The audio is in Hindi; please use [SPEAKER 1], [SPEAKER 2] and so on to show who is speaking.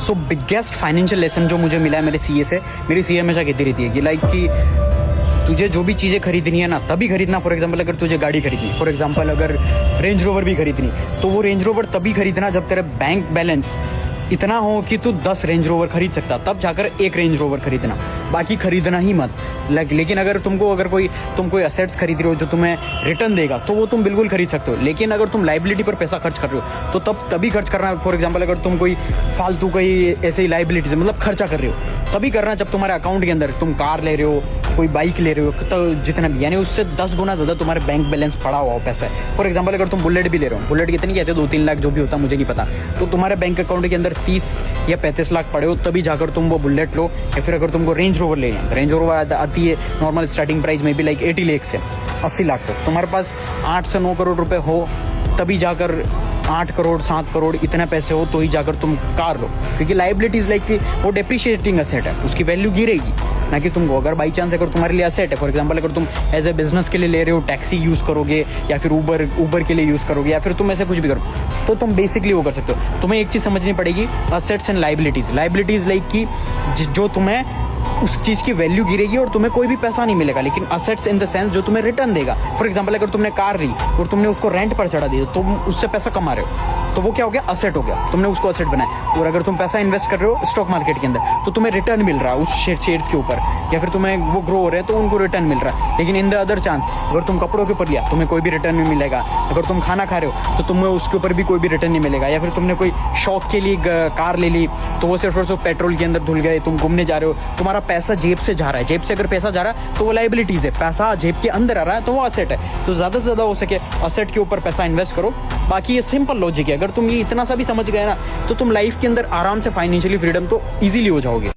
[SPEAKER 1] सो बिगेस्ट फाइनेंशियल लेसन जो मुझे मिला है मेरे सीए से, मेरी सीए हमेशा कहती रहती है कि लाइक कि तुझे जो भी चीज़ें खरीदनी है ना तभी खरीदना। फॉर एग्जांपल अगर तुझे गाड़ी खरीदनी, फॉर एग्जांपल अगर रेंज रोवर भी खरीदनी, तो वो रेंज रोवर तभी खरीदना जब तेरे बैंक बैलेंस इतना हो कि तू 10 रेंज रोवर खरीद सकता, तब जाकर एक रेंज रोवर खरीदना, बाकी खरीदना ही मत। लेकिन अगर तुम कोई असेट्स खरीद रहे हो जो तुम्हें रिटर्न देगा, तो वो तुम बिल्कुल खरीद सकते हो। लेकिन अगर तुम लाइबिलिटी पर पैसा खर्च कर रहे हो तो तभी खर्च करना है। फॉर एग्जाम्पल अगर तुम कोई फालतू कोई ऐसे ही लाइबिलिटीज मतलब खर्चा कर रहे हो, तभी करना जब तुम्हारे अकाउंट के अंदर तुम कार ले रहे हो, कोई बाइक ले रहे हो, तो जितना भी यानी उससे 10 गुना ज्यादा तुम्हारे बैंक बैलेंस पड़ा हुआ पैसा है। फॉर एग्जाम्पल अगर तुम बुलेट भी ले रहे हो, बुलेट कितनी कहते हो 2-3 लाख जो भी होता मुझे नहीं पता, तो तुम्हारे बैंक अकाउंट के अंदर 30 या 35 लाख पड़े हो, तभी जाकर तुम वो बुलेट लो। या फिर अगर तुमको रेंज रोवर लेना है, रेंज रोवर आती है नॉर्मल स्टार्टिंग प्राइस में भी लाइक 80 लाख से 80 लाख से, तुम्हारे पास 8 से 9 करोड़ रुपए हो, तभी जाकर 8 करोड़ 7 करोड़ इतने पैसे हो तो ही जाकर तुम कार लो। क्योंकि लाइबिलिटीज लाइक वो डेप्रिशिएटिंग असेट है, उसकी वैल्यू गिरेगी ना कि तुमको। अगर बाई चांस अगर तुम्हारे लिए असेट है, फॉर एग्जांपल अगर तुम एज ए बिजनेस के लिए ले रहे हो, टैक्सी यूज करोगे या फिर उबर के लिए यूज करोगे या फिर तुम ऐसे कुछ भी करो, तो तुम बेसिकली वो कर सकते हो। तुम्हें एक चीज समझनी पड़ेगी, असेट्स एंड लाइबिलिटीज लाइक कि जो तुम्हें उस चीज की वैल्यू गिरेगी और तुम्हें कोई भी पैसा नहीं मिलेगा, लेकिन असेट्स इन द सेंस जो तुम्हें रिटर्न देगा। फॉर एग्जांपल अगर तुमने कार ली और तुमने उसको रेंट पर चढ़ा दिया, तुम उससे पैसा कमा रहे हो, तो वो क्या हो गया, असेट हो गया, तुमने उसको असेट बनाया। और अगर तुम पैसा इन्वेस्ट कर रहे हो स्टॉक मार्केट के अंदर, तो तुम्हें रिटर्न मिल रहा है उस शेयर्स के ऊपर, या फिर तुम्हें वो ग्रो हो रहे हैं तो उनको रिटर्न मिल रहा है। लेकिन इन द अदर चांस अगर तुम कपड़ों के ऊपर लिया, तुम्हें कोई भी रिटर्न नहीं मिलेगा। अगर तुम खाना खा रहे हो तो तुम्हें उसके ऊपर भी कोई भी रिटर्न नहीं मिलेगा। या फिर तुमने कोई शौक के लिए कार ले ली, तो वो सिर्फ और सिर्फ पेट्रोल के अंदर धुल गए, तुम घूमने जा रहे हो, तुम्हारा पैसा जेब से जा रहा है। जेब से अगर पैसा जा रहा है तो वो लाइबिलिटीज है, पैसा जेब के अंदर आ रहा है तो वो असेट है। तो ज्यादा से ज्यादा हो सके असेट के ऊपर पैसा इन्वेस्ट करो। बाकी ये सिंपल लॉजिक है, अगर तुम ये इतना सा भी समझ गए ना, तो तुम लाइफ के अंदर आराम से फाइनेंशियली फ्रीडम तो इजीली हो जाओगे।